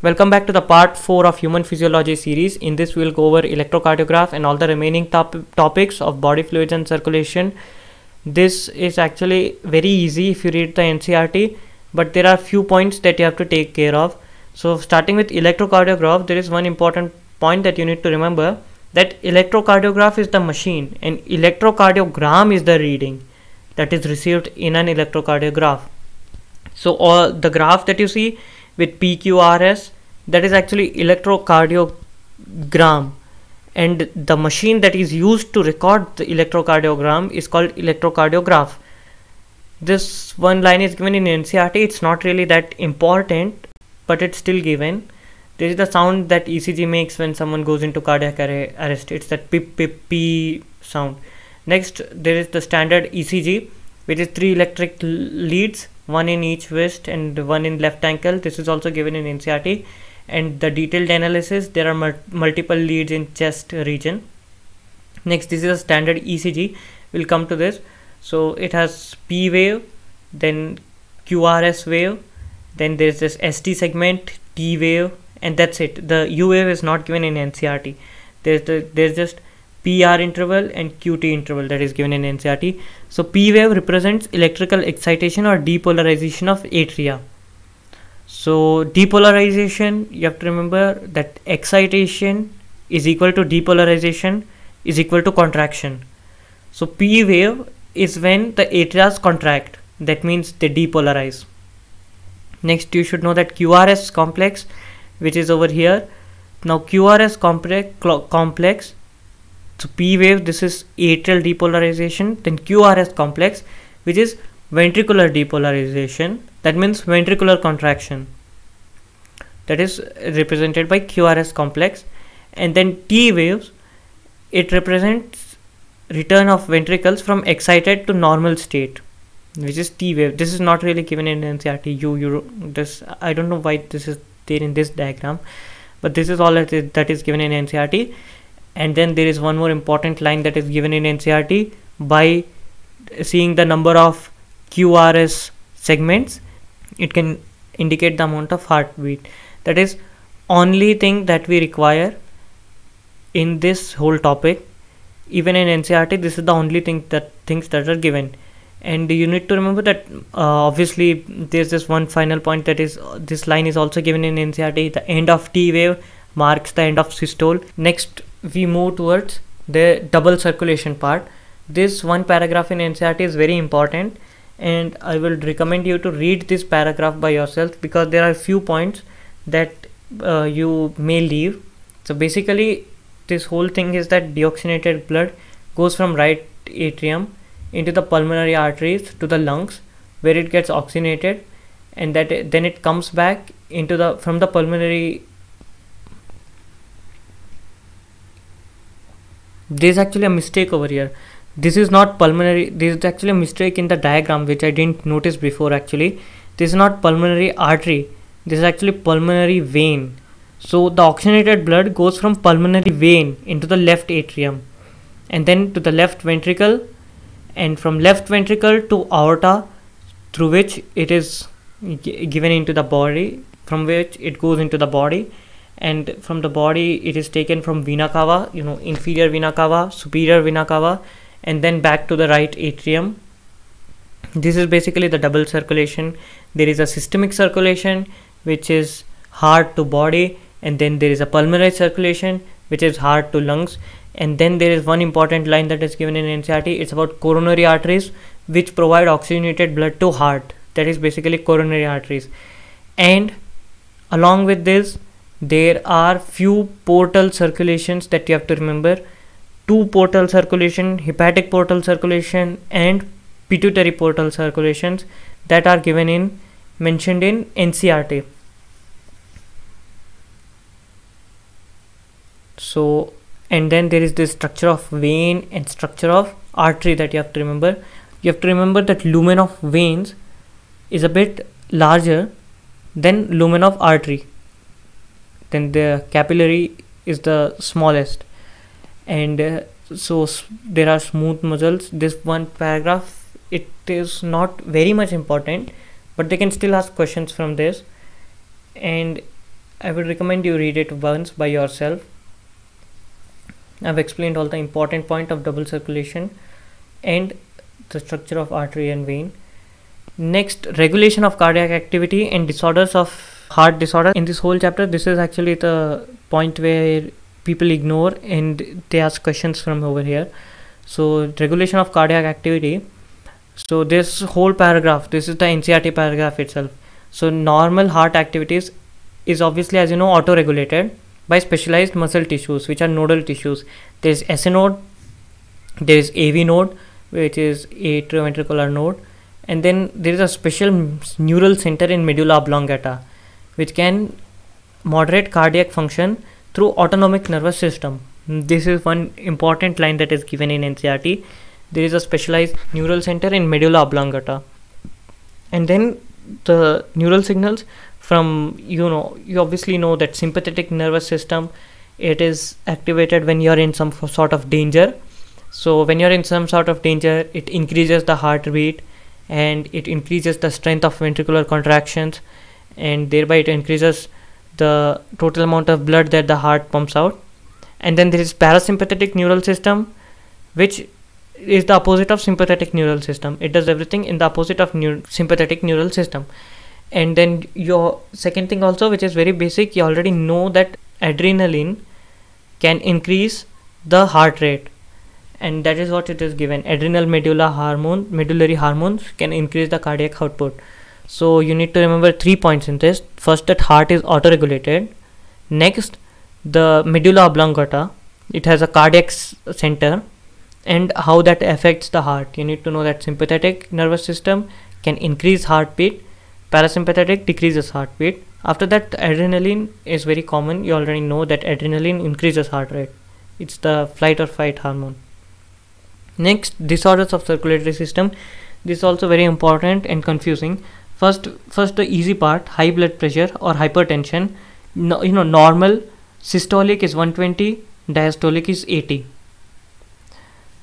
Welcome back to the part 4 of human physiology series. In this we will go over electrocardiograph and all the remaining topics of body fluids and circulation. This is actually very easy if you read the NCERT, but there are few points that you have to take care of. So starting with electrocardiograph, there is one important point that you need to remember, that electrocardiograph is the machine and electrocardiogram is the reading that is received in an electrocardiograph. So all the graph that you see with PQRS, that is actually electrocardiogram, and the machine that is used to record the electrocardiogram is called electrocardiograph. This one line is given in NCERT. It's not really that important, but it's still given. This is the sound that ECG makes when someone goes into cardiac arrest. It's that pip pip pee sound. Next, there is the standard ECG, which is 3 electric leads, one in each wrist and one in left ankle. This is also given in NCERT. And the detailed analysis, there are multiple leads in chest region. Next, this is a standard ECG. We'll come to this. So it has P wave, then QRS wave, then there's this ST segment, T wave, and that's it. The U wave is not given in NCERT. There's just PR interval and QT interval that is given in NCERT. So P wave represents electrical excitation or depolarization of atria. So depolarization, you have to remember that excitation is equal to depolarization is equal to contraction. So P wave is when the atria contract, that means they depolarize. Next, you should know that QRS complex, which is over here. Now QRS complex, so P wave, this is atrial depolarization, then QRS complex, which is ventricular depolarization, that means ventricular contraction, that is represented by QRS complex. And then T waves, it represents return of ventricles from excited to normal state, which is T wave. This is not really given in NCERT. This, I don't know why this is there in this diagram, but this is all that is given in NCERT. And then there is one more important line that is given in NCERT. By seeing the number of QRS segments, it can indicate the amount of heartbeat. That is only thing that we require in this whole topic. Even in NCERT, this is the only things that are given. And you need to remember that obviously there's this one final point, that is this line is also given in NCERT. The end of T wave marks the end of systole. Next, we move towards the double circulation part. This one paragraph in NCERT is very important, and I will recommend you to read this paragraph by yourself, because there are few points that you may leave. So basically this whole thing is that deoxygenated blood goes from right atrium into the pulmonary arteries to the lungs, where it gets oxygenated, and then it comes back into from the pulmonary. There's actually a mistake over here. This is not pulmonary. This is actually a mistake in the diagram, which I didn't notice before. Actually, this is not pulmonary artery. This is actually pulmonary vein. So the oxygenated blood goes from pulmonary vein into the left atrium, and then to the left ventricle, and from left ventricle to aorta, through which it is given into the body, from which it goes into the body. And from the body, it is taken from vena cava, inferior vena cava, superior vena cava, and then back to the right atrium. This is basically the double circulation. There is a systemic circulation, which is heart to body, and then there is a pulmonary circulation, which is heart to lungs. And then there is one important line that is given in NCERT. It's about coronary arteries, which provide oxygenated blood to heart. That is basically coronary arteries. And along with this, there are few portal circulations that you have to remember. 2 portal circulation, hepatic portal circulation and pituitary portal circulations, that are mentioned in NCERT. So, and then there is this structure of vein and structure of artery that you have to remember. You have to remember that lumen of veins is a bit larger than lumen of artery. Then the capillary is the smallest, and so there are smooth muscles. This one paragraph, it is not very much important, but they can still ask questions from this. And I would recommend you read it once by yourself. I've explained all the important point of double circulation and the structure of artery and vein. Next, regulation of cardiac activity and disorders of heart disorder. In this whole chapter, this is actually the point where people ignore and they ask questions from over here. So regulation of cardiac activity. So this whole paragraph, this is the NCERT paragraph itself. So normal heart activities is obviously, as you know, auto-regulated by specialized muscle tissues, which are nodal tissues. There is SA node, there is AV node, which is atrioventricular node, and then there is a special neural center in medulla oblongata, which can moderate cardiac function through autonomic nervous system. This is one important line that is given in NCERT. There is a specialized neural center in medulla oblongata, and then the neural signals from, you obviously know that sympathetic nervous system, it is activated when you are in some sort of danger. So when you are in some sort of danger, it increases the heartbeat and it increases the strength of ventricular contractions, and thereby it increases the total amount of blood that the heart pumps out. And then there is parasympathetic neural system, which is the opposite of sympathetic neural system. It does everything in the opposite of sympathetic neural system. And then your second thing also, which is very basic, you already know that adrenaline can increase the heart rate, and that is what it is given. Adrenal medullary hormones can increase the cardiac output. So you need to remember 3 points in this. First, that heart is auto-regulated. Next, the medulla oblongata, it has a cardiac center, and how that affects the heart. You need to know that sympathetic nervous system can increase heartbeat, parasympathetic decreases heartbeat. After that, adrenaline is very common. You already know that adrenaline increases heart rate. It's the flight or fight hormone. Next, disorders of circulatory system. This is also very important and confusing. First the easy part, high blood pressure or hypertension. Normal systolic is 120, diastolic is 80.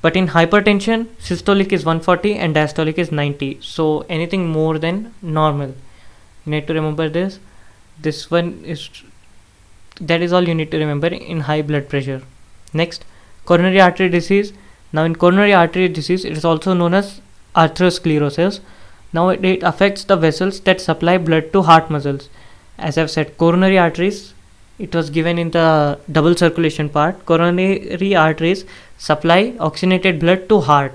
But in hypertension, systolic is 140 and diastolic is 90. So anything more than normal. You need to remember this. That is all you need to remember in high blood pressure. Next, coronary artery disease. Now in coronary artery disease, it is also known as atherosclerosis. Now it affects the vessels that supply blood to heart muscles. As I've said, coronary arteries, it was given in the double circulation part. Coronary arteries supply oxygenated blood to heart.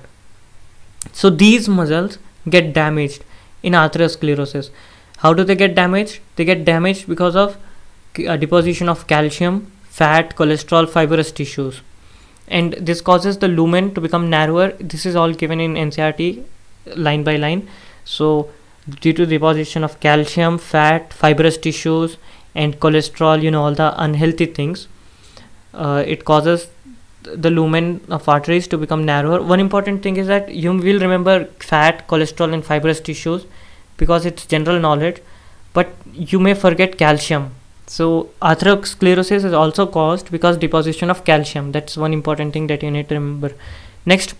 So these muscles get damaged in atherosclerosis. How do they get damaged? They get damaged because of deposition of calcium, fat, cholesterol, fibrous tissues. And this causes the lumen to become narrower. This is all given in NCERT line by line. So due to deposition of calcium, fat, fibrous tissues and cholesterol, all the unhealthy things, it causes the lumen of arteries to become narrower. One important thing is that you will remember fat, cholesterol and fibrous tissues because it's general knowledge, but you may forget calcium. So atherosclerosis is also caused because deposition of calcium. That's one important thing that you need to remember. Next,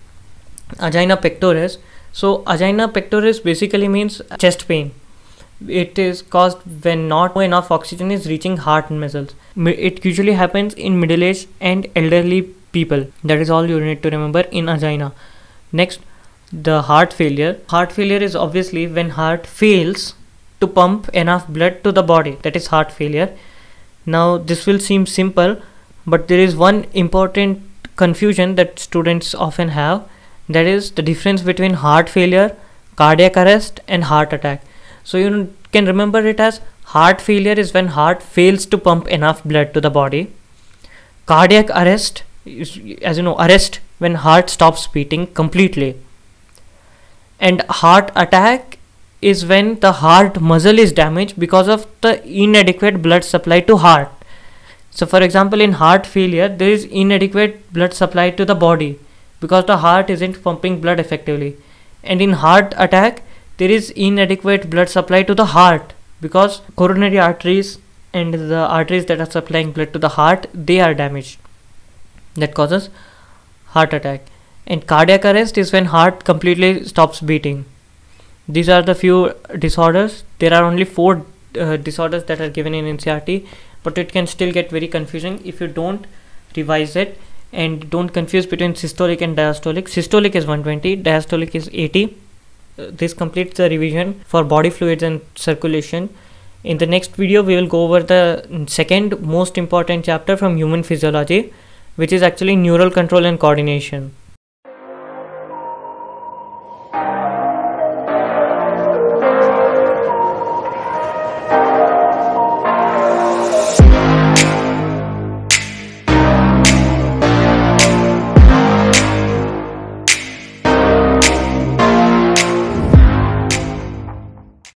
angina pectoris. So angina pectoris basically means chest pain. It is caused when not enough oxygen is reaching heart muscles. It usually happens in middle-aged and elderly people. That is all you need to remember in angina. Next, the heart failure. Heart failure is obviously when heart fails to pump enough blood to the body. That is heart failure. Now this will seem simple, but there is one important confusion that students often have. That is the difference between heart failure, cardiac arrest and heart attack. So you can remember it as heart failure is when heart fails to pump enough blood to the body. Cardiac arrest is, as you know, arrest when heart stops beating completely. And heart attack is when the heart muscle is damaged because of the inadequate blood supply to heart. So for example, in heart failure, there is inadequate blood supply to the body because the heart isn't pumping blood effectively. And in heart attack, there is inadequate blood supply to the heart because coronary arteries and the arteries that are supplying blood to the heart, they are damaged. That causes heart attack. And cardiac arrest is when heart completely stops beating. These are the few disorders. There are only 4 disorders that are given in NCERT, but it can still get very confusing if you don't revise it and don't confuse between systolic and diastolic. Systolic is 120, diastolic is 80. This completes the revision for body fluids and circulation. In the next video, we will go over the second most important chapter from human physiology, which is actually neural control and coordination.